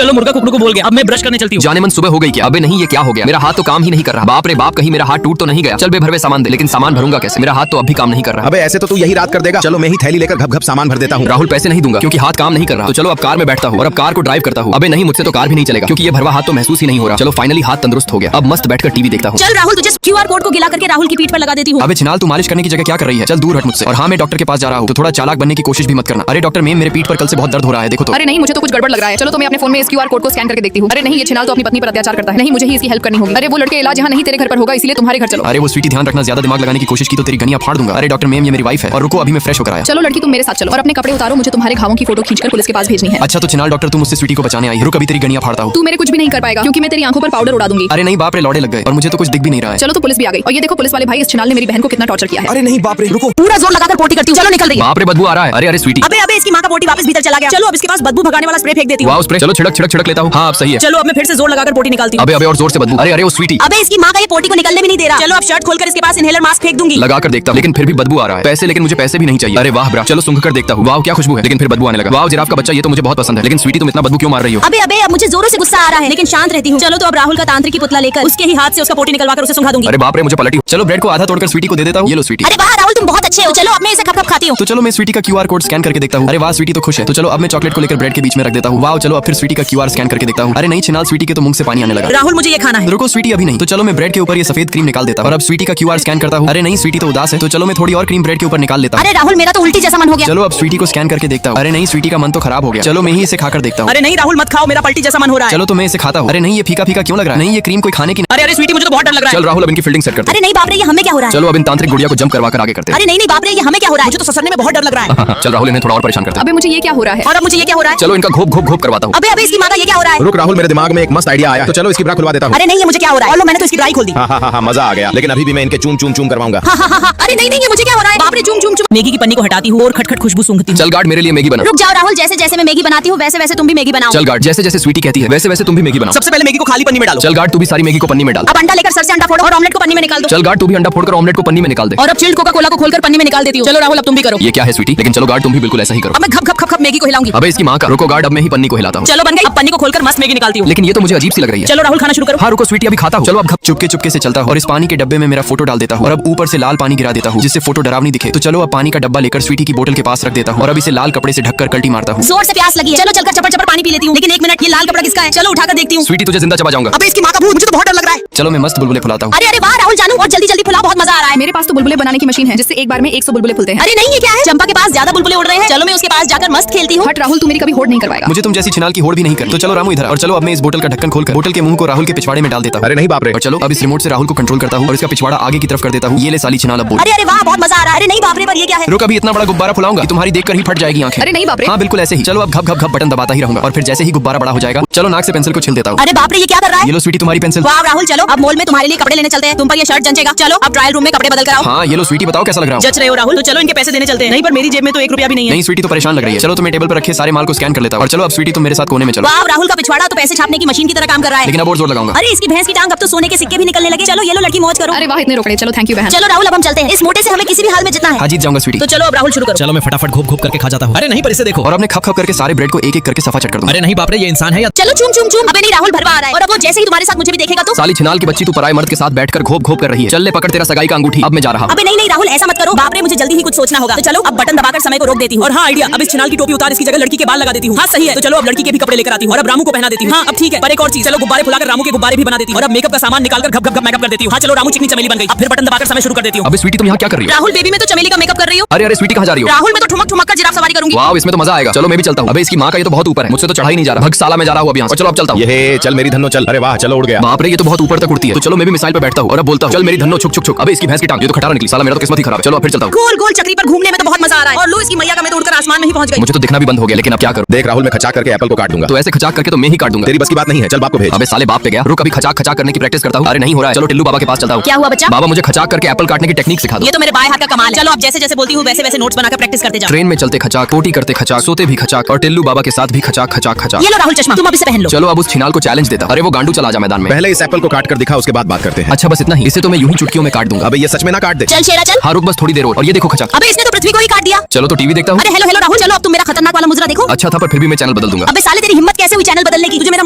चलो मुर्गा कुकड़ू को बोल गया, अब मैं ब्रश करने चलती हूँ। जाने मन सुबह हो गई क्या? अबे नहीं, ये क्या हो गया? मेरा हाथ तो काम ही नहीं कर रहा। बाप रे बाप, कहीं मेरा हाथ टूट तो नहीं गया? चल बे भरवे सामान दे, लेकिन सामान भरूंगा कैसे? मेरा हाथ तो अभी काम नहीं कर रहा। अबे ऐसे तो तू यही रात कर देगा। चलो मैं ही थैली लेकर घप घप सामान भर देता हूँ। राहुल पैसे नहीं दूंगा क्योंकि हाथ काम नहीं कर रहा। तो चलो अब कार में बैठता हूँ और अब कार को ड्राइव करता हूँ। अबे नहीं, मुझसे तो कार भी नहीं चलेगा क्योंकि ये भरवा हाथ तो महसूस ही नहीं हो रहा। चलो फाइनली हाथ तंदुरुस्त हो गया, अब मस्त बैठकर टीवी देखता हूँ। चल राहुल, तुझे QR कोड को गिला करके राहुल की पीठ पर लगा देती हूँ। अबे छिनाल, तू मालिश करने की जगह क्या कर रही है? चल दूर हट मुझसे। और हाँ, मैं डॉक्टर के पास जा रहा हूँ, तो थोड़ा चालाक बनने की कोशिश भी मत करना। अरे डॉक्टर मैम, मेरे पीठ पर कल से बहुत दर्द हो रहा है, देखो तो। अरे नहीं, मुझे तो कुछ गड़बड़ लग रहा है। चलो तो मैं अपने फोन में इस QR कोड को स्कैन करके देखती हूँ। अरे नहीं, ये छिनाल तो अपनी पत्नी पर अत्याचार करता है। नहीं, मुझे ही इसकी हेल्प करनी होगी। अरे वो लड़के इलाज यहाँ नहीं तेरे घर पर होगा, इसलिए तुम्हारे घर चलो। अरे वो स्वीटी, ध्यान रखना, ज्यादा दिमाग लगाने की कोशिश की तो तेरी गनिया फाड़ दूंगा। अरे डॉक्टर मैम, ये मेरी वाइफ है। और रुको, अभी मैं फ्रेश होकर आया। चलो लड़की, तुम मेरे साथ चलो और अपने कपड़े उतारो, मुझे तुम्हारे घावों की फोटो खींचकर पुलिस के पास भेजनी है। अच्छा तो छिनाल डॉक्टर, तुम मुझसे स्वीटी को बचाने आई है। रुक, अभी तेरी गनिया फाड़ता हूँ। तू मेरे कुछ भी नहीं कर पाएगा क्योंकि मैं तेरी आंखों पर पाउडर उड़ा दूंगी। अरे नहीं बाप रे, लौड़े लग गए और मुझे तो कुछ दिख भी नहीं रहा है। चलो तो पुलिस भी आ गई और ये देखो पुलिस वाले भाई, इस छिनाल ने मेरी बहन को कितना टॉर्चर किया है। अरे नहीं बाप रे, रुको। पूरा जोर लगाकर पोटी करती हूँ। चलो निकल रही है। बाप रे, बदबू आ रहा है। अरे स्वीटी। अबे अबे, इसकी माँ का पोटी वापस भीतर चला गया। चलो अब इसके पास बदबू भगाने वाला स्प्रे फेंक देती हूँ। वाह स्प्रे, चलो छिड़क छिड़क छिड़क लेता हूँ। हाँ अब सही है। चलो अब मैं फिर से जोर लगाकर पोटी निकालती हूँ। अबे अबे और जोर से बदबू। अरे वो स्वीटी। अबे इसकी माँ का ये पोटी को निकलने भी नहीं दे रहा। चलो अब शर्ट खोलकर इसके पास इनहेलर मास्क फेंक दूंगी। लगा कर देखता हूँ, लेकिन फिर भी बदबू आ रहा है। पैसे, लेकिन मुझे पैसे भी नहीं चाहिए। अरे वाह ब्रा, चलो सूंघ कर देखता हूँ। वाह क्या खुशबू है, लेकिन फिर बदबू आने लगा। वाह जिराफ का बच्चा, ये तो मुझे बहुत पसंद है। लेकिन स्वीटी, तुम इतना बदबू क्यों मार रही हो? अबे अबे, अब मुझे जोरों से गुस्सा आ रहा है, लेकिन शांत रहती हूँ। चलो तो अब राहुल का तांत्रिक पुतला लेकर उसके ही हाथ से उसका पोटी निकलवाकर उसे सुंघा दूंगी। अरे बाप रे, मुझे पलटी। चलो ब्रेड को आधा तोड़कर स्वीटी को दे देता हूँ। ये लो स्वीटी। अरे वाह राहुल, तुम बहुत अच्छे हो। चलो अब मैं इसे खप खप खाती हूँ। तो चलो मैं स्वीटी का QR कोड स्कैन करके देखता हूँ। अरे वाह, स्वीटी तो खुश है। तो चलो अब मैं चॉकलेट को लेकर ब्रेड के बीच में रख देता हूँ। वाह चलो अब फिर स्वीटी का QR स्कैन करके देखता हूँ। अरे नहीं छिनाल, स्वीटी के तो मुंह से पानी आने लगा। राहुल मुझे ये खाना है। रुको स्वीटी, अभी नहीं। तो चलो मैं ब्रेड के ऊपर ये सफेद क्रीम निकाल देता हूँ और अब स्वीटी का QR स्कैन करता हूँ। अरे नहीं, स्वीटी तो उदास है। तो चलो मैं थोड़ी और क्रीम ब्रेड के ऊपर निकाल लेता हूँ। अरे राहुल, मेरा तो उल्टी जैसा मन हो गया। चलो अब स्वीटी को स्कैन करके देखता हूँ। अरे नहीं, स्वीटी का मन तो खराब हो गया। चलो मैं ही इसे खाकर देखता हूँ। अरे नहीं राहुल, मत खाओ, मेरा पलटी जैसा मन हो रहा है। चलो तो मैं इसे खाता हूँ। अरे नहीं, ये फीका फीका क्यों लग रहा है? नहीं, ये क्रीम कोई खाने की नहीं। अरे स्वीटी, मुझे तो बहुत डर लग रहा है। चल राहुल, अब इनकी फील्डिंग सेट करते हैं। अरे नहीं बाप रे, ये हमें क्या हो रहा है? चलो अब इन तांत्रिक गुड़िया को जंप करवा कर आगे करते हैं। अरे नहीं बाप रे, ये हमें क्या हो रहा है? मुझे तो ससरने में बहुत डर लग रहा है। चल राहुल, इन्हें थोड़ा और परेशान करते हैं। अबे मुझे ये क्या हो रहा है? और अब मुझे ये क्या हो रहा है? चलो इनका घोप घोप घोप करवाता हूँ। अबे अबे, इसकी माँ का ये क्या हो रहा है? रुक राहुल, मेरे दिमाग में एक मस्त आइडिया आया है। तो चलो इसकी ब्रा खुलवा देता हूँ। अरे नहीं, ये मुझे क्या हो रहा है? और लो, मैंने तो इसकी ड्राई खोल दी। हाँ, मजा आ गया। लेकिन अभी भी मैं इनके चूम चूम चूम करवाऊंगा। अरे नहीं नहीं, ये मुझे क्या हो रहा है? बाप रे, चूम चूम चूम। मैगी की पन्नी को हटाती हूँ और खटखट खुशबू सूंघती हूँ। चल गार्ड, मेरे लिए मैगी बना। रुक जाओ राहुल, जैसे जैसे मैं मैगी बनाती हूँ वैसे वैसे तुम भी मैगी बनाओ। चल गार्ड, जैसे जैसे स्वीटी कहती है वैसे वैसे तुम भी मैगी बनाओ। सबसे पहले मैगी को खाली पन्नी में डालो। चल गार्ड, तू भी सारी मैगी को पन्नी में डाल। अब अंडा लेकर सर से अंडा फोड़ो और ऑमलेट को पन्नी में निकाल दो। चल गार्ड, तू भी अंडा फोड़कर ऑमलेट को पन्नी में निकाल दे। और अब चिल्ड कोका कोला को खोलकर पन्नी में निकाल देती हूँ। चलो राहुल, अब तुम भी करो। ये क्या है स्वीटी? लेकिन चलो गार्ड, तुम भी बिल्कुल ऐसा ही करो। अब मैं घप घप घप घप मैगी को हिलाऊंगी। अबे इसकी माँ का। रुको गार्ड, अब मैं ही पन्नी को हिलाता हूँ। चलो बन गई। अब पन्नी को खोलकर मस्त मैगी निकालती हूँ। लेकिन ये तो मुझे अजीब सी लग रही है। चलो राहुल, खाना शुरू करो। हाँ रुको स्वीटी, अभी खाता हूँ। चलो अब घप चुपके चुपके से चलता हूँ और इस पानी के डब्बे में मेरा फोटो डाल देता हूँ और अब ऊपर से लाल पानी गिरा देता हूँ जिससे फोटो डरावनी दिखे। तो चलो अब पानी का डब्बा लेकर स्वीटी की बोतल के पास रख देता हूँ और अब इसे लाल कपड़े से ढककर कल्टी मारता हूँ। जोर से प्यास लगी है। चलो चलकर चपर चपर पानी पी लेती हूँ। लेकिन एक मिनट, ये लाल कपड़ा किसका है? चलो उठाकर देखती हूँ। स्वीटी, तुझे जिंदा चबा जाऊंगा। अबे इसकी माँ का भूत, मुझे तो बहुत डर लग रहा है। चलो मैं मस्त बुलबुले फुलाता हूँ। अरे वाह राहुल, जानू और जल्दी जल्दी फुला, बहुत मजा आ रहा है। मेरे पास तो बुलबुले बनाने की मशीन है जिससे एक बार में 100 बुलबुले फुलते हैं। अरे नहीं, ये क्या है? चंपा के पास ज्यादा बुलबुले उड़ रहे हैं। चलो मैं उसके पास जाकर मस्त खेलती हूँ। हट राहुल, तू मेरी कभी होड़ नहीं करवाएगा। मुझे तुम जैसी छिनाल की होड़ भी नहीं कर। तो चलो रामू इधर। और चलो अब मैं इस बोतल का ढक्कन खोलकर बोतल के मुंह को राहुल के पिछवाड़े में डाल देता हूँ। अरे नहीं बाप रे। और चलो अब इस रिमोट से राहुल को कंट्रोल करता हूँ और इसका पिछवाड़ा आगे की तरफ कर देता हूँ। ये ले साली छिनाल, अब बोल। अरे वाह, बहुत मजा आ रहा है। अरे नहीं बाप रे, पर ये क्या है? रुक, अभी इतना बड़ा गुब्बारा फुलाऊंगा कि तुम्हारी देखकर ही फट जाएगी आंखें। अरे नहीं बाप रे। हाँ बिल्कुल ऐसे ही। चलो अब घप घप घप बटन दबाता ही रहूंगा और फिर जैसे ही गुब्बारा बड़ा हो जाएगा, चलो नाक से पेंसिल को छिल देता हूँ। अरे बाप रे, ये क्या कर रहा है? ये लो स्वीटी, तुम्हारी पेंसिल। वाह राहुल, चलो अब मॉल में तुम्हारे लिए कपड़े लेने चलते हैं। तुम पर ये शर्ट जंचेगा। चलो अब ट्रायल रूम में कपड़े बदल कर आओ। हाँ ये लो स्वीटी, बताओ कैसा लग रहा है? जच रहे हो राहुल? तो चलो इनके पैसे देने चलते हैं। नहीं, पर मेरी जेब में तो 1 रुपया भी नहीं है। नहीं स्वीटी तो परेशान लग रही है। चलो तुम्हें टेबल पर रखे सारे माल को स्कैन कर लेता हूँ और चलो अब स्वीटी तुम मेरे साथ कोने में चलो। वाह राहुल का पिछवाड़ा तो पैसे छापने की मशीन की तरह काम कर रहा है। लेकिन अब और जोर लगाऊंगा। अरे इसकी भैंस की टांग अब तो सोने के सिक्के भी निकलने लगे। चलो ये लो लड़की, मौज करो। अरे वाह, इतने रोकड़े। चलो थैंक यू बहन। चलो राहुल, अब हम चलते हैं। इस मोटे से हमें किसी भी हाल में जितना है। हाँ जीत जाऊंगा स्वीटी। तो चलो अब राहुल शुरू करो। चलो मैं फटाफट घोप घोप करके खा जाता हूँ। अरे नहीं, पर इसे देखो। और अपने खप खप करके सारे ब्रेड को एक एक करके सफा चट कर दूं। अरे नहीं बाप रे, ये इंसान है या? चलो चूम चूम चूम। अबे नहीं राहुल, भरवा आ रहा है। और अब वो जैसे ही तुम्हारे साथ मुझे भी देखेगा तो। साली छिनाल की बच्ची, तू पराये मर्द के साथ बैठकर घोप घोप कर रही है। चल ले पकड़ तेरा सगाई का अंगूठी, अब मैं जा रहा। अबे नहीं नहीं राहुल, ऐसा मत करो। बाप रे, मुझे जल्दी ही कुछ सोचना होगा। तो चलो अब बटन दबाकर समय को रोक देती हूँ। और हाँ आइडिया, अब इस छिनाल की टोपी उतार इसकी जगह लड़की के बाल लगा देती हूँ। हाँ सही है। तो चलो अब लड़की के भी कपड़े लेकर आती हूँ और अब रामू को पहना देती हूँ। हाँ अब ठीक है, पर एक और चीज, चलो गुब्बारे फुलाकर रामू के गुब्बारे भी बना देती हूँ और अब मेकअप का सामान निकालकर घप घप घप मेकअप कर देती हूँ। हाँ चलो रामू चिकनी चमेली बन गई। अब फिर बटन दबाकर समय शुरू कर देती हूँ। अबे स्वीटी, तुम यहाँ क्या कर रही हो? राहुल बेबी, मैं तो चमेली का मेकअप कर रही हूँ। अरे स्वीटी कहाँ जा रही हो? राहुल मैं तो ठुमक ठुमक कर जिराफ सवारी करूंगी। वाह, इसमें तो मजा आएगा। चलो मैं भी चलता हूँ। अबे इसकी माँ का ये तो बहुत ऊपर है, मुझसे तो चढ़ा ही नहीं जा रहा। भग साला मैं जा रहा हूँ अब यहाँ से। चलो अब चलता हूँ। ये चल मेरी धन्नो चल। अरे वाह, चलो उड़ गया। बाप रे, ये तो बहुत ऊपर तक उड़ती है। तो चलो मैं भी मिसाइल पे बैठता हूँ और अब बोलता हूँ, चल मेरी धन्नो छुक छुक छुक। अबे इसकी भैंस की टांग, ये तो खटारा निकली। साला मेरा तो किस्मत ही खराब है। चलो अब फिर चलता हूँ। गोल गोल चक्री पर घूमने में तो बहुत मजा आ रहा है। और लो इसकी मैया का, मैं तो उड़कर आसमान में ही पहुंच गई। मुझे तो दिखना भी बंद हो गया, लेकिन अब क्या करूँ? देख राहुल, मैं खचा करके एप्पल को काट दूंगा। तो ऐसे खचाक करके तो मैं ही काट दूंगा। तेरी बस की बात नहीं है, चल बाप को भेज। अबे साले बाप पे गया। रुक, अभी खचाक खचाक करने की प्रैक्टिस करता हूँ। अरे नहीं हो रहा है। चलो टिल्लू बाबा के पास चलता हूँ। क्या हुआ बच्चा? बाबा मुझे खचाक करके एप्पल काटने की टेक्निक सिखा दो। ये तो मेरे बाएं हाथ का कमाल है। चलो अब जैसे जैसे बोलती हूँ वैसे वैसे नोट्स बनाकर प्रैक्टिस करते जाओ। ट्रेन में चलते खचाक, रोटी करते खचाक, सोते भी खचाक और टिल्लू बाबा के साथ भी खचाक खचाक खचाक। ये लो राहुल चश्मा, तुम अब इसे पहन लो। चलो अब उस छिनाल को चैलेंज देता। अरे वो गांडू चला जा मैदान में। पहले इस एप्पल को काट कर दिखा, उसके बाद बात करते हैं। अच्छा बस इतना ही? इसे तो मैं यूं ही चुटकियों में काट दूंगा। अबे ये सच में ना काट दे। चल शेरा चल। हाँ रुक, बस थोड़ी देर और ये देखो खचाक। अबे इसने तो पृथ्वी को ही काट दिया। चलो तो टीवी देखता हूँ। अरे हेलो हेलो राहुल, चलो अब तुम मेरा खतरनाक वाला मुजरा देखो। अच्छा था, पर फिर भी मैं चैनल बदल दूंगा। अबे साले तेरी हिम्मत कैसे हुई चैनल बदलने की? तुझे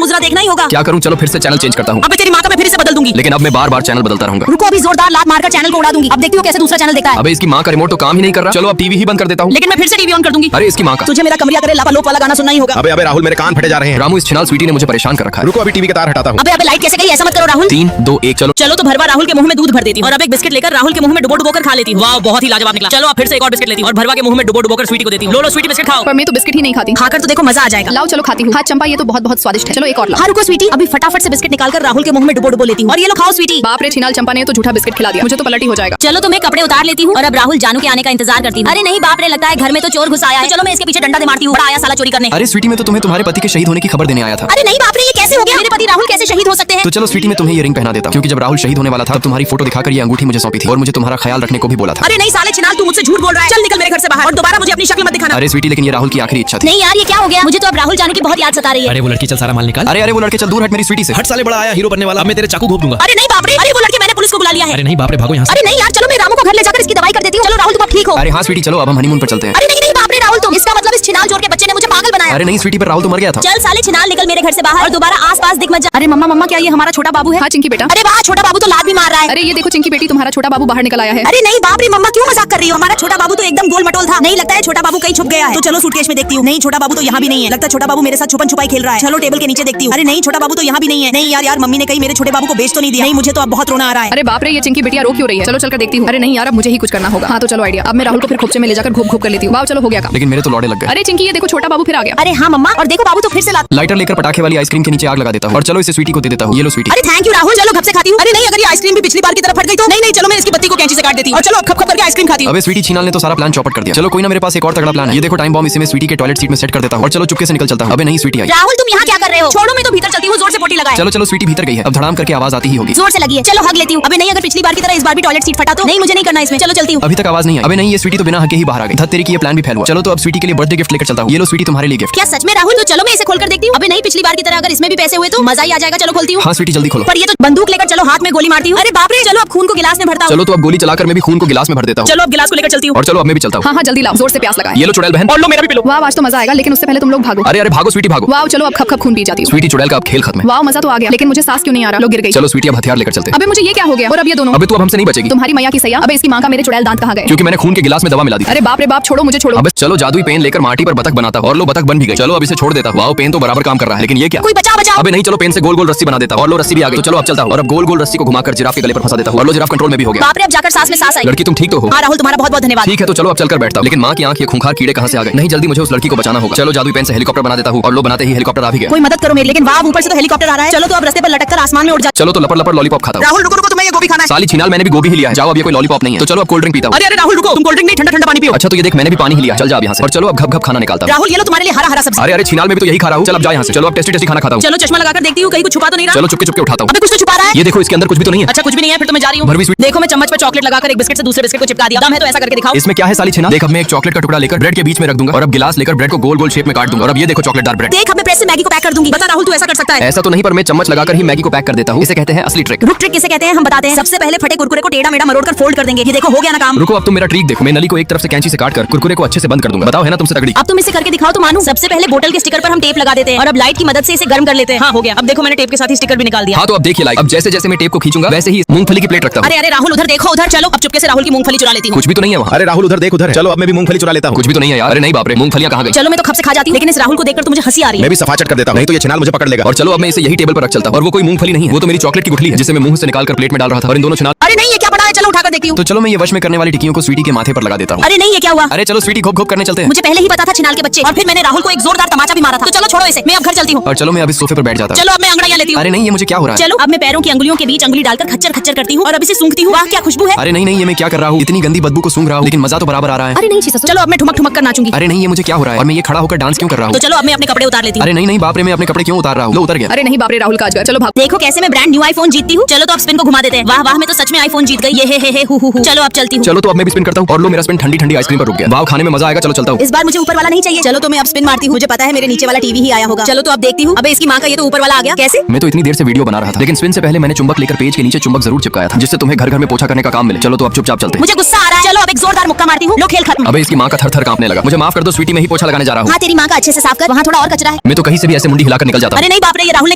दूसरा देखना ही होगा। क्या करूँ, चलो फिर से चैनल चेंज करता हूँ। अबे तेरी माँ का मैं फिर से बदल दूंगी। लेकिन अब मैं बार बार चैनल बदलता रहूंगा। रुको, अभी जोरदार लात मारकर चैनल को उड़ा दूंगी। अब देखती हो कैसे दूसरा चैनल देखता है। अबे इसकी माँ का रिमोट तो काम ही नहीं कर रहा। चलो अब टीवी ही बंद कर देता हूँ। लेकिन मैं फिर से टीवी ऑन कर दूंगी। अरे इसकी माँ का। तुझे मेरा कमरिया करे लापालोप वाला गाना सुनना ही होगा। अबे अबे राहुल, मेरे कान फटे जा रहे हैं। रामू, इस छिनाल स्वीटी ने मुझे परेशान कर रखा है। रुको, अभी टीवी के तार हटाता हूँ। अबे अबे लाइट कैसे गई, ऐसा मत करो राहुल। 3 2 1 चलो। चलो तो भरवा राहुल के मुंह में दूध भर देती हूँ और अब एक बिस्किट लेकर राहुल के मुंह में डुबो कर खा लेती हूँ। वाह, बहुत ही लाजवाब निकला। चलो अब फिर से एक और बिस्किट लेती हूँ और भरवा के मुंह में डुबो कर स्वीटी को देती हूँ। लो स्वीटी बिस्किट खाओ। पर मैं तो बिस्किट ही नहीं खाती। खाकर तो देखो मजा आ जाएगा। लाओ चलो खाती हूँ। हाँ चंपा, ये तो बहुत बहुत स्वादिष्ट है। चलो एक और लाओ। हाँ रुको स्वीटी, अभी फटाफट से बिस्किट निकालकर राहुल के मुंह में डुबो लेती हूँ और ये लो खाओ स्वीटी। बाप रे, छिनाल चंपा ने तो झूठा बिस्किट खिला दिया। मुझे तो पलटी हो जाएगा। चलो तो मैं कपड़े उतार लेती हूँ और अब राहुल जानू के आने का इंतजार करती हूँ। अरे नहीं बाप रे, लगता है घर में तो चोर घुस आया है। चलो मैं इसके पीछे डंडा दे मारती हूँ। बड़ा आया साला चोरी करने। अरे स्वीटी, मैं तो तुम्हें तुम्हारे पति के शहीद होने की खबर देने आया था। अरे नहीं बाप रे, ये कैसे हो गया? मेरे पति राहुल कैसे शहीद हो सकते हैं? तो चलो स्वीटी, मैं तुम्हें ये रिंग पहना देता हूँ, क्योंकि जब राहुल शहीद होने वाला था तब तुम्हारी फोटो दिखाकर ये अंगूठी मुझे सौंपी थी और मुझे तुम्हारा ख्याल रखने को भी बोला था। अरे नहीं साले छिनाल, तू मुझसे झूठ बोल रहा है। चल निकल मेरे घर से बाहर और दोबारा मुझे अपनी शक्ल मत दिखाना। अरे स्वीटी, लेकिन ये राहुल की आखिरी इच्छा थी। नहीं यार, ये क्या हो गया? मुझे तो अब राहुल जानू की बहुत याद सता रही है। अरे वो लड़की, चल सारा माल निकाल। अरे अरे वो लड़के, चल दूर हट मेरी स्वीटी से। हट साले, बड़ा आया हीरो बनने वाला। अब मैं तेरे चाकू घोप दूंगा। अरे नहीं बाप रे, अरे वो लड़के, मैंने पुलिस को बुला लिया है। अरे नहीं बाप रे, भागो यहाँ से। अरे नहीं यार, चलो मैं रामू को घर ले जाकर इसकी दवाई कर देती हूँ। चलो राहुल, तुम अब ठीक हो। अरे हाँ स्वीटी, चलो अब हम हनीमून पर चलते हैं। अरे नहीं नहीं बाप रे राहुल, तुम इसका मतलब इस छिनाल चोर के बच्चे ने मुझे पागल बनाया। अरे नहीं स्वीटी, पर राहुल तो मर गया था। चल साले छिनाल, निकल मेरे घर से बाहर और दोबारा आस-पास दिख मत जा। अरे मम्मा मम्मा, क्या ये हमारा छोटा बाबू है? हाँ चिंकी बेटा। अरे वाह, छोटा बाबू तो लात भी मार रहा है। अरे ये देखो चिंकी बेटी, तुम्हारा छोटा बाबू बाहर निकल आया है। अरे नहीं बाप रे मम्मा, क्यों मजाक कर रही हो? हमारा छोटा बाबू तो एकदम गोल मटोल था। नहीं लगता है छोटा बाबू कहीं छुप गया है। तो चलो सूटकेस में देखती हूँ। नहीं छोटा बाबू तो यहाँ भी नहीं है। लगता है छोटा बाबू मेरे साथ छुपन छुपाई खेल रहा है। चलो टेबल के नीचे देखती हूँ। अरे नहीं, छोटा बाबू तो यहाँ भी नहीं है। नहीं यार मम्मी ने कहीं मेरे छोटे बाबू को बेच तो नहीं दिया। नहीं, मुझे तो अब बहुत रोना आ रहा है। अरे बाप रे, ये चिंकी बेटिया रो क्यों रही है? चलो चल कर देखती हूँ। अरे नहीं यार, अब मुझे ही कुछ करना होगा। हाँ तो चलो आइडिया। अब मैं राहुल को फिर खोपचे में ले जाकर घूप कर लेती हूँ। वाह चलो, हो गया काम। लेकिन मेरे तो लौड़े लग गए। अरे चिंकी, ये देखो छोटा बाबू फिर आ गया। अरे हाँ मम्मा, और देखो बाबू तो फिर से लात। लाइटर लेकर पटाखे वाली आइसक्रीम के नीचे आग लगा देता हूँ और चलो इसे स्वीटी को दे देता हूँ। ये लो स्वीटी। अरे थैंक यू राहुल, चलो घप से खाती हूँ। अरे नहीं, अगर ये आइसक्रीम भी पिछली बार की तरह फट गई तो? नहीं नहीं, चलो मैं इसकी बत्ती को कैंची से काट देती हूँ और चलो अब खप खप करके आइसक्रीम खाती हूँ। अबे स्वीटी, छिनाल ने तो सारा प्लान चौपट कर दिया। चलो कोई ना, मेरे पास एक और तगड़ा प्लान है। ये देखो टाइम बॉम्ब, इसे मैं स्वीटी के टॉयलेट सीट में सेट कर देता हूँ और चलो चुपके से निकल चलता हूँ। अबे नहीं स्वीटी आई। राहुल तुम यहाँ क्या कर रहे हो? छोड़ो, मैं तो भीतर चलती हूँ। जोर से पोटी लगाए। चलो चलो स्वीटी भीतर गई है, अब धड़ाम करके आवाज आती ही होगी। जोर से लगी है, चलो हग लेती हूँ। अबे नहीं, अगर पिछली बार की तरह इस बार भी टॉयलेट सीट फटा तो? नहीं, मुझे नहीं करना इसमें। चलो चलती हूँ। अभी तक आवाज नहीं आई। अबे नहीं, ये स्वीटी तो बिना हके ही बाहर आ गई। धत तेरी की ये प्लान भी फेल हुआ। चलो तो अब स्वीटी के लिए बर्थडे गिफ्ट लेकर चलता हूँ। ये लो स्वीटी, तुम्हारे लिए गिफ्ट। क्या सच में राहुल? तो चलो मैं इसे खोलकर देखती हूँ। अबे नहीं, पिछली बार की तरह अगर इसमें भी पैसे हुए तो मजा ही आ जाएगा। चलो खोलती हूँ। हाँ स्वीटी, जल्दी खोलो। पर ये तो बंदूक लेकर, चलो हाथ में गोली मारती हूँ। अरे बाप रे, चलो अब खून को गिलास में भरता हूँ। चलो तो अब गोली चलाकर मैं भी खून को गिलास में भर देता हूँ। चलो अब गिलास को लेकर चलती हूँ। और चलो अब मैं भी चलता हूँ। हाँ हाँ जल्दी लाओ, जोर से प्यास लगाए। ये लो चुड़ैल बहन। और लो मेरा भी पिलो। वाह आज तो मजा आएगा, लेकिन उससे पहले तुम लोग भागो। अरे अरे भागो स्वीटी भागो। वाह चलो अब खप खप खून पी जाती हूँ। स्वीटी, चुड़ैल का अब खेल खत्म है। वाह मजा तो आ गया, लेकिन मुझे सांस क्यों नहीं आ रहा? लो गिर गई। चलो स्वीटी, अब हथियार लेकर चलते हैं। अबे मुझे ये क्या हो गया? और अब ये दोनों? अबे तू अब हमसे नहीं बचेगी। तुम्हारी मैया की सैया। अबे इसकी माँ का मेरे चुड़ैल दांत कहाँ गए? क्योंकि मैंने खून के गिलास में दवा मिला दी। अरे बाप रे बाप, छोड़ो मुझे, छोड़ो। अब चलो जादुई पेन लेकर माटी पर बतख बनाता हूँ और लो बतख बन भी गई। चलो अब इसे छोड़ देता हूँ। वाओ, पेन तो बराबर काम कर रहा है, लेकिन ये क्या? कोई बचाओ बचाओ। अबे नहीं, चलो पेन से गोल गोल रस्सी बना देता हूँ और लो रस्सी भी आ गई। तो चलो अब चलता हूँ और अब गोल गोल रस्सी को घुमाकर जिराफ के गले पर फंसा देता हूँ और लो जिराफ कंट्रोल में भी हो गया। बाप रे, अब जाकर सांस में सांस आई। लड़की तुम ठीक तो हो? हाँ राहुल, तुम्हारा बहुत बहुत धन्यवाद। ठीक है, तो चलो अब चलकर बैठता हूँ। लेकिन माँ की आंख, ये खूंखार कीड़े कहाँ से आ गए? नहीं, जल्दी मुझे उस लड़की को बचाना होगा। चलो जादुई पेन से हेलीकॉप्टर बना देता हूँ और लो बनाते ही हेलीकॉप्टर आ भी गया। कोई मदद करो मेरी। लेकिन वाह, ऊपर से तो हेलीकॉप्टर आ रहा है। चलो तो अब रास्ते पर लटक कर आसमान में उड़ जा। चलो तो लपड़ लपड़ लॉलीपॉप खाता हूँ। राहुल रुको रुको, तुम्हें ये गोभी खाना है। साली छिनाल, मैंने भी गोभी ही लिया है। जाओ, अब ये कोई लॉलीपॉप नहीं है। तो चलो अब कोल्ड ड्रिंक पीता हूँ। अरे अरे राहुल रुको, तुम कोल्ड ड्रिंक नहीं, ठंडा ठंडा पानी पियो। अच्छा तो ये देख, मैंने भी पानी ही लिया। चल जा अब यहाँ से। और चलो अब घप घप खाना निकालता हूँ। राहुल ये लो तुम्हारे लिए हरा हरा सब्जी। अरे अरे छिनाल, में भी तो यही खा रहा हूँ। चल अब जा यहाँ से। चलो अब टेस्टी टेस्टी खाना खाता हूँ। चलो चश्मा लगाकर देखती हूँ, कहीं कुछ छुपा तो नहीं रहा। चलो चुपके चुपके उठाता हूँ। अबे कुछ तो छुपा रहा है। ये देखो, इसके अंदर कुछ भी तो नहीं है। अच्छा कुछ भी नहीं है, फिर तो मैं जा रही हूँ। भरवी स्वीट। देखो मैं चम्मच पर चॉकलेट लगाकर एक बिस्किट से दूसरे बिस्किट को चिपका दिया। दम है तो ऐसा करके दिखाओ। इसमें क्या है साली छिनाल? देख, अब मैं एक चॉकलेट का टुकड़ा लेकर ब्रेड के बीच में रख दूंगा और अब गिलास लेकर ब्रेड को गोल गोल शेप में काट दूंगा और अब ये देखो चॉकलेटदार ब्रेड। देख, अब मैं प्रेस से मैगी को पैक कर दूंगी। बता राहुल, तू ऐसा कर सकता है? ऐसा तो नहीं, पर मैं चम्मच लगाकर ही मैगी को पैक कर देता हूँ। इसे कहते हैं असली ट्रिक। रुक, ट्रिक किसे कहते हैं हम बताते हैं। सबसे पहले फटे कुरकुरे को टेढ़ा मेढ़ा मरोड़ कर फोल्ड कर देंगे। ये देखो हो गया ना काम। रुको, अब तुम मेरा ट्रिक देखो। मैं नली को एक तरफ से कैंची से काटकर कुरकुरे को अच्छे से बंद कर दूंगा। बताओ, है ना तुमसे तगड़ी? अब तुम इसे करके दिखाओ तो मानूं। सबसे पहले बोतल के स्टिकर पर हम टेप लगा देते हैं और अब लाइट की मदद से इसे गर्म कर लेते हैं। हाँ हो गया। अब देखो मैंने टेप के साथ ही स्टिकर भी निकाल दिया। हाँ तो अब देखिए लाइक, अब जैसे जैसे मैं टेप को खींचूंगा वैसे ही मूंगफली की प्लेट रखता हूँ। अरे अरे राहुल, उधर देखो उधर। चलो अब चुपके से राहुल की मूंगफली चुरा लेती हूँ। कुछ भी तो नहीं है वहाँ। अरे राहुल उधर देख, उधर है। चलो अब मैं भी मूंगफली चुरा लेता हूँ। कुछ भी तो नहीं है यार। अरे नहीं बाप रे, मूंगफलियाँ कहाँ गई? चलो मैं तो खप से खा जाती हूँ, लेकिन इस राहुल को देखकर तो मुझे हंसी आ रही है। मैं भी सफाचट कर देता हूँ, नहीं तो ये छिनाल मुझे पकड़ लेगा। और चलो अब मैं इसे यही टेबल पर रख चलता हूँ। और वो कोई मूंगफली नहीं है, वो तो मेरी चॉकलेट की गुठली है जिसे मैं मुंह से निकालकर प्लेट में डाल रहा था और इन दोनों छिनाल। अरे नहीं, ये क्या बड़ा है? चलो उठाकर देखती हूँ। तो चलो मैं ये वश में करने वाली टिक्कियों को स्वीटी के माथे पर लगा देता हूँ। अरे नहीं, ये क्या हुआ? अरे चलो स्वीटी, घोप घोप करने चलते हैं। मुझे पहले ही पता था छिनाल के बच्चे, और फिर मैंने राहुल को एक जोरदार तमाचा भी मारा था। तो चलो छोड़ो इसे, मैं अब घर चलती हूँ। और चलो मैं अब इस सोफे पर बैठ जाता हूँ। चलो अब मैं अंगड़ाइयाँ लेती हूँ। अरे नहीं, ये मुझे क्या हो रहा है? चलो अब मैं पैरों की अंगुलियों के बीच अंगुली डालकर खच्चर खच्चर करती हूँ और अब इसे सूंघती हूँ। वाह क्या खुशबू है। अरे नहीं नहीं, ये मैं क्या कर रहा हूँ? इतनी गंदी बदबू को सूंघ रहा हूँ, लेकिन मजा तो बराबर आ रहा है। अरे नहीं ससुर, चलो अब मैं ठुमक ठुमक कर नाचूंगी। अरे नहीं, ये मुझे क्या हो रहा है? और मैं ये खड़ा होकर डांस क्यों कर रहा तो हूँ? चलो अब मैं अपने कपड़े उतार लेती हूँ। अरे नहीं नहीं बाप रे, मैं अपने कपड़े क्यों उतार रहा हूँ? लो उतर गया। अरे नहीं बाप रे राहुल का अजगर। चलो भाग। देखो कैसे मैं ब्रांड न्यू आईफोन जीतती हूँ। चलो तो अब स्पिन को घुमा देते हैं। वाह वाह, मैं तो सच में आईफोन जीत गई। ये हे हु। चलो अब चलती हूँ। चलो तो अब मैं भी स्पिन करता हूँ और लो मेरा स्पिन ठंडी ठंडी आइसक्रीम पर रुक गया। वाह, खाने में मजा आएगा। चलो चलता हूँ। इस बार मुझे ऊपर वाला नहीं चाहिए। चलो तो मैं अब स्पिन मारती हूँ। मुझे पता है मेरे नीचे वाला टीवी ही आया होगा। चलो तो अब देखते देखती हूँ। अबे इसकी माँ का ये तो ऊपर वाला आ गया, कैसे? मैं तो इतनी देर से वीडियो बना रहा था, लेकिन स्पिन से पहले मैंने चुंबक लेकर पेज के नीचे चुंबक जरूर चिपकाया था, जिससे तुम्हें घर घर में पोछा करने का काम मिले। चलो तो अब चुपचाप चलते हैं। मुझे गुस्सा आ रहा है। चलो अब एक जोरदार मुक्का मारती हूँ। लो खेल खत्म। अबे इसकी माँ का थर थर कांपने लगा। मुझे माफ कर दो स्वीटी, मैं ही पोछा लगाने जा रहा हूँ। हाँ तेरी माँ का अच्छे से साफ कर, वहाँ थोड़ा और कचरा है। मैं तो कहीं से भी ऐसे मुंडी हिलाकर निकल जाता हूँ। अरे नहीं बाप रे, ये राहुल ने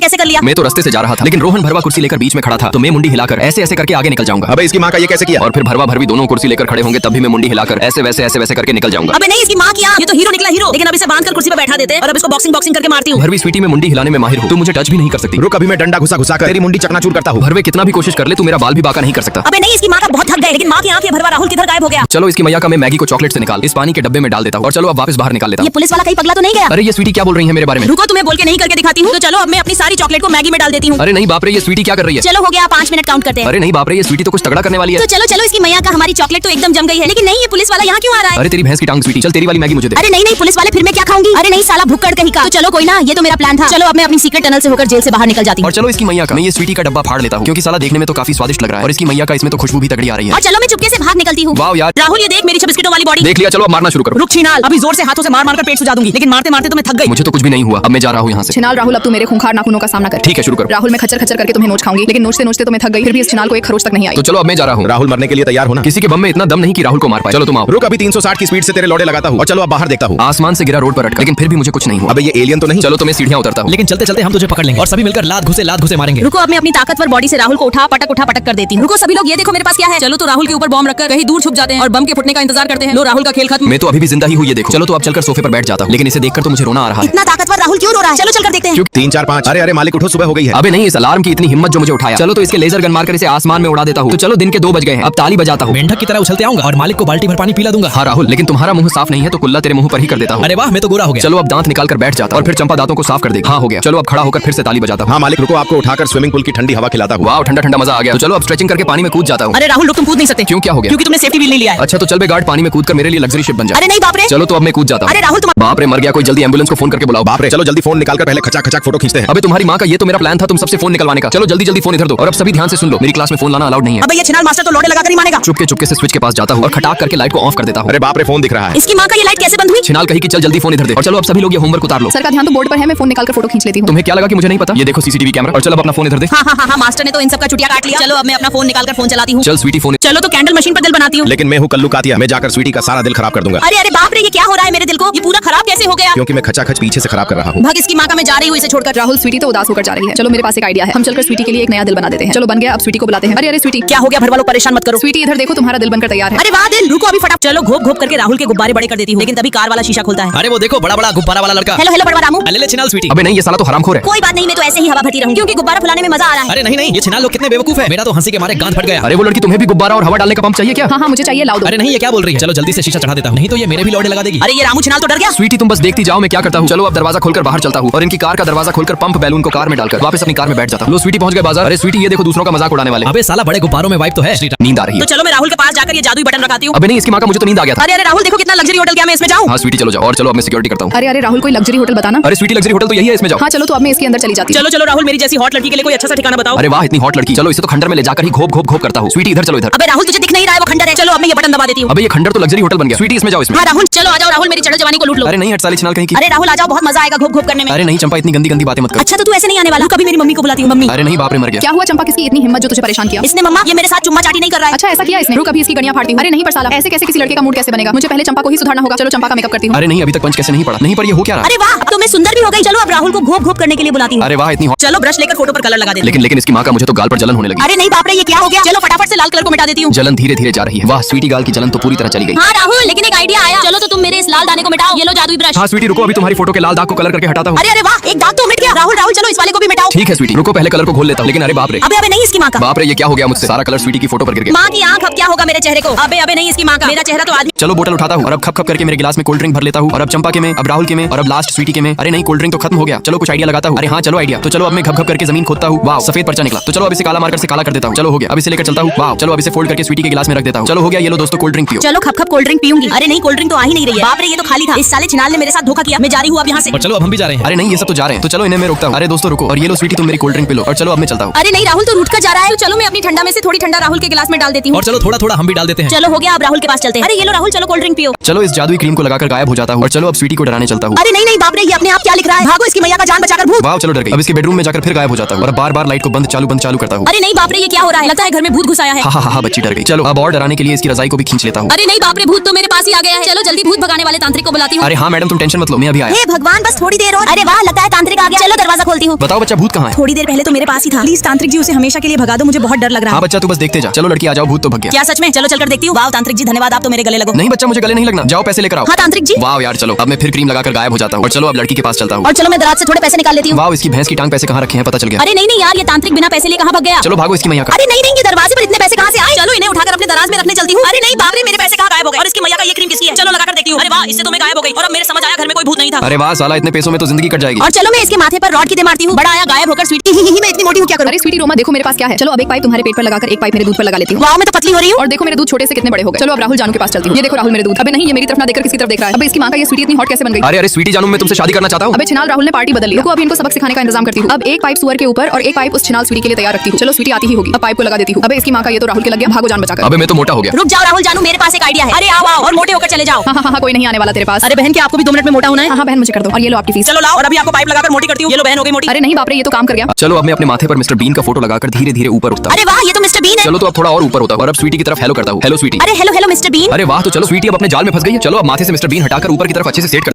कैसे कर लिया? मैं तो रास्ते से जा रहा था, लेकिन रोहन भरवा कुर्सी लेकर बीच में खड़ा था, तो मैं मुंडी हिलाकर ऐसे ऐसे करके आगे निकल जाऊंगा। अबे इसकी माँ का ये कैसे किया? और फिर भरवा भरवी दोनों कुर्सी लेकर खड़े होंगे, तब भी मैं मुंडी हिलाकर ऐसे वैसे करके निकल जाऊंगा। अबे नहीं इसकी माँ की आँख, ये तो हीरो निकला हीरो। लेकिन अब इसे बांध कर कुर्सी पे बैठा देते हैं और अब इसको बॉक्सिंग करके मारती हूँ। भरवी स्वीटी में मुंडी हिलाने में माहिर हो, तू मुझे टच भी नहीं कर सकती। रुक, अभी मैं डंडा घुसा घुसा कर तेरी मुंडी चकनाचूर करता हूँ। भरवे कितना भी कोशिश कर ले, तू मेरा बाल भी बाका नहीं कर सकता। अबे नहीं इसकी माँ का बहुत थक गए, लेकिन माँ की आँख ये भरवा राहुल किधर गायब हो गया? चलो इसकी मैया का मैं मैगी को चॉकलेट से निकाल इस पानी के डब्बे में डाल देता हूँ, और चलो अब वापस बाहर निकाल लेता ये हूँ। पुलिस वाला कहीं पगला तो नहीं गया? अरे ये स्वीटी क्या बोल रही है मेरे बारे में? रुको तुम्हें बोल के नहीं करके दिखाती हूँ। तो चलो अब मैं अपनी सारी चॉकलेट को मैगी में डाल देती हूँ। अरे नहीं बाप रे, ये स्वीटी क्या कर रही है? चलो हो गया, 5 मिनट काउंट करते हैं। अरे नहीं बाप रे, ये स्वीटी तो कुछ तगड़ा करने वाली है। तो चलो चलो इसकी मैया का हमारी चॉकलेट तो एकदम जम गई है। लेकिन नहीं ये पुलिस वाला यहाँ क्यों आ रहा है? अरे तेरी भैंस की टांग स्वीटी, चल तेरी वाली मैगी मुझे दे। अरे नहीं नहीं पुलिस वाले, फिर मैं क्या खाऊंगी? अरे नहीं साला भुक्कड़ कहीं का। तो चलो कोई ना, ये तो मेरा प्लान था। चलो अब मैं अपनी सीक्रेट टनल से होकर जेल से बाहर निकल जाती हूँ। और चलो इसकी मैया का मैं ये स्वीटी का डब्बा फाड़ लेता हूँ, क्योंकि साला देखने में तो काफी स्वादिष्ट लग रहा है, और इसकी मैया का इसमें तो खुशबू भी तगड़ी आ रही है। और चलो मैं चुपके से भाग निकलती हूँ। वाह यार, राहुल ये देख मेरी बिस्किटों वाली बॉडी। देख लिया, चलो अब मारना शुरू करो। रुक छिनाल, अभी जोर से हाथों से मार मार कर पेट सुजा दूंगी, लेकिन मारते मारते तो मैं थक गई। मुझे तो कुछ भी नहीं हुआ, अब मैं जा रहा हूँ यहाँ से। छिनाल राहुल अब तू मेरे खूंखार नाखूनों का सामना कर। ठीक है शुरू करो। राहुल मैं खच्चर खच्चर करके तुम्हें नोच खाऊंगी, लेकिन नोचते नोचते तो मैं थक गई, फिर भी इस छिनाल को एक खरोच तक नहीं आई। तो चलो अब मैं जा रहा हूँ। राहुल मरने के लिए तैयार होना। किसी के बम में इतना दम नहीं कि राहुल को मार पाए। चलो तुम आओ। रुक, अभी 360 की स्पीड से तेरे लौड़े लगाता हूँ, और चलो अब बाहर देखता हूँ। आसमान से गिरा रोड पर अटका, लेकिन फिर भी मुझे कुछ नहीं हुआ। अबे ये एलियन तो नहीं? चलो तो मैं सीढ़ियाँ उतरता हूँ। लेकिन चलते चलते हम तुझे पकड़ लेंगे और सभी मिलकर लात घुसे मारेंगे। रुको अब मैं अपनी ताकतवर बॉडी से राहुल को उठा पटक कर देती हूँ। रुको सभी लोग, ये देखो मेरे पास क्या है। चलो तो राहुल के ऊपर बॉम्ब रखकर कहीं दूर छुप जाते हैं और बम के फुटने का इंतजार करते हैं। लो राहुल का खेल खत्म। मैं तो अभी भी जिंदा ही हूँ, ये देखो। चलो तो अब चलकर सोफे पर बैठ जाता हूँ, लेकिन इसे देखकर तो मुझे रोना आ रहा है। इतना ताकतवर राहुल क्यों रो रहा है? चलो चलकर देखते हैं। 3 4 5। अरे अरे मालिक उठो, सुबह हो गई है। अबे नहीं, इस अलार्म की इतनी हिम्मत जो मुझे उठाया। चलो तो इसके लेजर गन मारकर इसे आसमान में उड़ा देता हूँ। तो चलो दिन के 2 बज गए हैं, अब ताली बजाता हूँ। मेंढक की तरह उछलते आऊंगा और मालिक को बाल्टी भर पानी पिला दूंगा। हाँ राहुल, लेकिन तुम्हारा मुंह साफ नहीं है, तो कुल्ला तेरे मुंह पर ही कर देता हूँ। अरे वाह, मैं तो गोरा हो गया। चलो अब दांत निकाल कर बैठ जाता हूँ, और फिर चंपा दांतों को साफ कर देगी। हाँ हो गया। चलो अब खड़ा होकर फिर से ताली बजाता हूँ। हाँ मालिक रुको, आपको उठाकर स्विमिंग पूल की ठंडी हवा खिलाता हूँ। वाह ठंडा ठंडा मजा आ गया। तो चलो अब स्ट्रेचिंग करके पानी में कूद जाता हूँ। अरे राहुल रुक, तुम कूद नहीं सकते। क्यों, क्या हो गया? क्योंकि तुमने सेफ्टी व्हील नहीं लिया है। अच्छा तो चल बे गार्ड, पानी में कूद कर मेरे लिए लग्जरी शिप बन जाए। अरे नहीं बाप रे। चलो तो अब मैं कूद जाता हूँ। अरे राहुल तुम बाप रे, मर गया कोई, जल्दी एम्बुलेंस को फोन करके बुलाओ। बाप रे, चलो जल्दी फोन निकालकर पहले खचाक खचाक फोटो खींचते हैं। अबे तुम्हारी माँ का ये तो मेरा प्लान था, तुम सबसे फोन निकलवाने का। चलो जल्दी जल्दी फोन इधर दो, और अब सभी ध्यान से सुन लो, मेरी क्लास में फोन लाना अलाउड नहीं है। अबे ये छिनाल मास्टर तो लौड़े लगा कर ही मानेगा। चुपके चुपके से स्विच के पास जाता हूँ और खटाक करके लाइट को ऑफ कर देता हूँ। अरे बाप रे, फोन दिख रहा है। इसकी माँ का ये लाइट कैसे बंद हुई? छिनाल कही कि चल जल्दी फोन इधर दे, और चलो अब सभी लोग ये होमवर्क उतार लो। सर का ध्यान तो बोर्ड पर है, मैं फोन निकालकर फोटो खींच लेती हूँ। तुम्हें क्या लगा कि मुझे नहीं पता? ये देखो सीसीटीवी कैमरा, और चलो अब अपना फोन इधर दे। हाँ मास्टर ने तो इन सब का चुटिया काट लिया। चलो अब मैं अपना फोन निकालकर फोन चलाती हूँ। चल स्वीटी फोन। चलो तो कैंडल मशीन पर दिल बनाती हूँ। लेकिन मैं हूँ कल्लू कातिया, मैं जाकर स्वीटी का सारा दिल खराब कर दूंगा। अरे अरे बाप रे, ये क्या हो रहा है मेरे दिल को? ये पूरा खराब कैसे हो गया? क्योंकि मैं खचाखच पीछे से खराब कर रहा हूँ। भाग इसकी माँ का, मैं जा रही हूँ इसे छोड़कर। राहुल स्वीटी तो उदास होकर जा रही है। चलो मेरे पास एक आइडिया है, हम चलकर स्वीटी के लिए एक नया दिल बना देते हैं। चलो बन गया, अब स्वीटी को बुलाते हैं। अरे अरे स्वीटी, क्या हो गया? भर वालों परेशान मत करो। स्वीटी इधर देखो, तुम्हारा दिल बनकर तैयार है। अरे वाह दिल, रुको अभी फटाफट। चलो घोप घोप करके राहुल के गुब्बारे बड़े कर देती हूँ, लेकिन तभी कार वाला शीशा खुलता है। अरे वो देखो, बड़ा बड़ा गुब्बारा वाला लड़का। हेलो हेलो बड़वा रामू। ले छिनाल स्वीटी। अबे नहीं, ये साला तो हरामखोर है। कोई बात नहीं, मैं तो ऐसे ही हवा भरती रहूंगी, क्योंकि गुब्बारा फुलाने में मजा आ रहा है। अरे नहीं, ये छिनाल लोग कितने बेवकूफ है। मेरा तो हंसी के मारे गांड फट गया। अरे वो लड़की, तुम्हें भी गुब्बारा और हवा डालने का पंप चाहिए क्या? हाँ मुझे चाहिए, लाओ दो। अरे नहीं, ये क्या बोल रही है? चलो जल्दी से शीशा चढ़ा देता हूँ, नहीं तो ये मेरे भी लौड़े लगा देगी। अरे ये रामू छिनाल तो डर गया। स्वीटी तुम बस देखती जाओ मैं क्या करता हूँ। चलो अब दरवाजा खोलकर बाहर चलता हूँ, और इनकी कार का दरवाजा खोलकर पंप बैलून को कार में डालकर वापस अपनी कार में बैठ जाता हूँ। लो स्वीटी पहुंच गए बाजार। अरे स्वीटी ये देखो, दूसरों का मजाक उड़ाने वाले। अबे साला, बड़े गुब्बारों में वाइब तो है। नींद आ रही तो है। चलो मैं राहुल के पास जाकर ये जादुई बटन लगाती हूँ। अबे नहीं, इसकी माँ का मुझे तो नींद आ गया था। अरे अरे राहुल देखो कितना लग्जरी होटल, क्या मैं इसमें जाऊँ? हाँ स्वीटी चलो जाओ, और चलो अब मैं सिक्योरिटी करता हूँ। अरे अरे राहुल कोई लग्जरी होटल बताना। अरे स्वीटी लग्जरी होटल तो यही है, इसमें जाओ। हाँ चलो तो अब मैं इसके अंदर चली जाती हूँ। चलो चलो राहुल, मेरी जैसी हॉट लड़की के लिए कोई अच्छा सा ठिकाना बताओ। अरे वाह इतनी हॉट लड़की, चलो इसे तो खंडर में ले जाकर ही घोप घोप घोप करता हूँ। स्वीटी इधर चलो इधर। अबे राहुल तुझे दिख नहीं रहा है, वो खंडर है। चलो अब मैं ये बटन दबा देती हूँ। अबे ये खंडर तो लग्जरी होटल बन गया। स्वीटी इसमें जाओ, इसमें। हाँ राहुल चलो आ जाओ। राहुल मेरी चढ़ जवानी को लूट लो। अरे नहीं हट साली छिनाल कहीं की। अरे राहुल आ जाओ, बहुत मजा आएगा घोप घोप करने में। अरे नहीं चंपा, इतनी गंदी गंदी बातें मत कर। अच्छा तो तू ऐसे नहीं आने वाला? कभी मेरी मम्मी को बुलाती हूँ। मम्मी। अरे नहीं बाप रे, मर गया। क्या हुआ चंपा, किसकी इतनी हिम्मत जो तुझे परेशान किया? इसने मम्मा, ये मेरे साथ चुम्मा चाटी नहीं कर रहा है। अच्छा ऐसा किया इसने? रुक अभी इसकी गड़ियां फाड़ती हूँ। अरे नहीं पर साला, ऐसे कैसे किसी लड़के का मूड कैसे बनेगा? मुझे पहले चंपा को ही सुधारना होगा। चलो चंपा का मेकअप करती हूँ। अरे नहीं अभी तक पंच कैसे नहीं पड़ा? नहीं पर ये हो क्या रहा? अरे वाह, अब तो मैं सुंदर भी हो गई। चलो अब राहुल को घोप घोप करने के लिए बुलाती हूँ। अरे वाह इतनी hot- चलो ब्रश लेकर फोटो पर कलर लगा देती हूँ। लेकिन इसकी माँ का मुझे तो गाल पर जलन होने लगी। अरे नहीं बाप रे, ये क्या हो गया? चलो फटाफट से लाल कलर को मिटा देती हूँ। जलन धीरे धीरे जा रही है। वाह स्वीटी गाल की जलन तो पूरी तरह चली गई। हाँ राहुल, लेकिन एक आइडिया आया। चलो तो तुम मेरे इस लाल दाने को मिटाओ। ये लो जादुई ब्रश। हाँ स्वीटी रुको, अभी तुम्हारी फोटो के लाल दाग को कलर करके हटाता हूँ। अरे अरे वाह, एक दाग तो मिट गया। राहुल राहुल चलो इस वाले को भी मिटाओ। ठीक है स्वीटी रुको, पहले कलर को घोल लेता हूँ। लेकिन अरे बाप रे, अबे अबे नहीं इसकी माँ का। बाप रे ये क्या हो गया मुझसे? सारा कलर स्वीटी की फोटो पर गिर गया। माँ की आँख, अब क्या होगा मेरे चेहरे को? अबे अबे नहीं इसकी माँ का। मेरा चेहरा तो आदमी। चलो बोतल उठाता हूँ और अब खप खप करके मेरे गिलास में कोल्ड ड्रिंक भर लेता हूँ। और अब चंपा के में, अब राहुल के में, और अब लास्ट स्वीटी के में। अरे नहीं कोल्ड ड्रिंक तो खत्म हो गया। चलो कुछ आइडिया लगाता हूँ। अरे हाँ चलो आइडिया। तो चलो अब मैं घप घप करके जमीन खोदता हूँ। वाह सफेद पर्चा निकला। तो चलो अब इसे काला मार्कर से काला कर देता हूँ। चलो हो गया, अब इसे लेकर चलता हूँ। वाह चलो अब इसे फोल्ड करके स्वीटी के गिलास में रख देता हूँ। चलो हो गया, ये लो दोस्तों कोल्ड ड्रिंक पियो। चलो खप खप कोल्ड ड्रिंक पीऊंगी। अरे नहीं कोल्ड ड्रिंक तो आ ही नहीं नहीं रही है। बाप रे ये तो खाली था। इस साले छिनाल ने मेरे साथ धोखा किया। मैं जा रही हूँ अब यहाँ से। और चलो अब हम भी जा रहे हैं। अरे नहीं ये सब तो जा रहे हैं, तो चलो इन्हें मैं रोकता हूँ। अरे दोस्तों रुको, और ये लो स्वीटी तुम मेरी कोल्ड ड्रिंक पी लो, और चलो अब मैं चलता हूँ। अरे नहीं राहुल तो रूठ कर जा रहा है। तो चलो मैं अपनी ठंडा में से थोड़ी ठंडा राहुल के गिलास में डाल देती हूँ। और चलो थोड़ा थोड़ा हम भी डाल देते हैं। चलो हो गया, अब राहुल के पास चलते हैं। अरे ये लो राहुल, चलो कोल्ड ड्रिंक पियो। चलो इस जादुई क्रीम को लगाकर गायब हो जाता हूँ, और चलो अब स्वीटी को डराने चलता हूँ। अरे नहीं नहीं बाप रे, ये अपने आप क्या लिख रहा है? भागो, इसकी मैया का जान बचाकर भूत। वाह चलो डर गई। अब इसके बेडरूम में जाकर फिर गायब हो जाता हूँ, और बार बार लाइट को बंद चालू करता हूँ। अरे नहीं बाप रे, ये क्या हो रहा है? लगता है घर में भूत घुस आया है। हाँ बच्ची डर गई। चलो अब और डराने के लिए इसकी रजाई को भी खींच लेता हूँ। अरे नहीं बाप रे, भूत तो मेरे पास ही आ गया है। चलो जल्दी भूत भगाने वाले तांत्रिक को बुलाती हूँ। अरे हाँ मैडम तुम टेंशन मत लो, मैं अभी आया। हे भगवान, बस थोड़ी देर और। अरे वाह, लगता है तांत्रिक आ गया। चलो दरवाजा खोलती हूँ। बताओ बच्चा भूत कहाँ है? थोड़ी देर पहले तो मेरे पास ही था। प्लीज तांत्रिक जी उसे हमेशा के लिए भगा दो, मुझे बहुत डर लग रहा हाँ है। बच्चा तू बस देखते जा। चलो लड़की आ जाओ, भूत तो भग गया। क्या सच में? चलो चलकर देखती हूँ। वाह तांत्रिक जी धन्यवाद, आप तो मेरे गले लगो। नहीं बच्चा मुझे गले नहीं लगना, जाओ पैसे लेकर आओ। हाँ तांत्रिक जी। वाह यार चलो अब मैं फिर क्रीम लगाकर गायब हो जाता हूँ, और चलो अब लड़की के पास चलता हूँ। और चलो मैं दराज से थोड़े पैसे निकाल लेती हूँ। वाह इसकी भैंस की टांग पैसे कहाँ रखे हैं पता चल गया। अरे नहीं नहीं यार, ये तांत्रिक बिना पैसे लिए कहाँ भाग गया? चलो भागो इसकी मैया का। अरे नहीं नहीं, ये दरवाजे पर इतने पैसे कहाँ से आए? चलो इन्हें उठाकर अपने दराज में रखने चलती हूँ। अरे नहीं बाप रे, मेरे पैसे कहाँ गायब हो गए? और इसकी मैया का ये क्रीम किसकी है? चलो लगाकर देखती हूँ। अरे वाह, इससे तो मैं गायब हो गई। और अब मेरे समझ आया घर में कोई भूत नहीं था। अरे वाह साला इतने पैसों में तो जिंदगी कट जाएगी। और चलो मैं इसके माथे पर रॉड की दे मारती हूँ। बड़ा आया गायब होकर स्वीटी। मैं इतनी मोटी हूँ क्या करूँ? अरे स्वीटी रोमा देखो मेरे पास क्या है। चलो अब एक पाइप तुम्हारे पेट पर लगाकर एक पाइप मेरे दूध पर लगा लेती हूँ। वाह मैं तो पतली हो रही हूँ। और देखो मेरे दूध छोटे से कितने बड़े हो गए। चलो अब राहुल जानू के पास चलती हूँ। ये देखो राहुल मेरे दूध। अबे नहीं, ये मेरी तरफ ना देखकर किसी तरफ देख रहा है। अबे इसकी माँ का ये स्वीटी इतनी हॉट कैसे बन गई? अरे स्वीटी जानू मैं तुमसे शादी करना चाहता हूँ। अबे छिनाल राहुल ने पार्टी बदल ली। रुको अभी इनको सबक सिखाने का इंतजाम करती हूँ। अब एक पाइप सुअर के ऊपर और एक पाइप उस छिनाल स्वीटी के लिए तैयार रखती हूँ। चलो स्वीटी आती ही होगी। अब पाइप को लगा देती हूँ। अबे इसकी माँ का ये तो राहुल के लग गया। भागो जान बचाकर। अबे मैं तो मोटा हो गया। रुक जाओ राहुल जानू, मेरे पास एक आइडिया है। अरे आओ आओ और मोटे होकर चले जाओ। हाँ कोई नहीं आने वाला तेरे पास। अरे बहन क्या आपको भी 2 मिनट में मोटा होना है? हाँ बहन मुझे कर दो। और ये लो आपकी फीस। चलो लाओ, और अभी आपको पाइप लगाकर मोटी करती हूँ। ये लो बहन हो गई मोटी। अरे नहीं बाप रे, ये तो काम कर गया। चलो अब मैं अपने माथे पर मिस्टर बीन का फोटो लगाकर धीरे धीरे ऊपर उठता हूँ। अरे वाह, ये तो मिस्टर बीन है। चलो तो अब थोड़ा और ऊपर होता हूँ, और अब स्वीटी की तरफ हेलो करता हूँ। हेलो स्वीटी। अरे हेलो हेलो मिस्टर बीन। अरे वाह तो चलो स्वीटी अब अपने जाल में फंस गई है। चलो अब माथे से मिस्टर बीन हटाकर ऊपर की तरफ अच्छे से सेट कर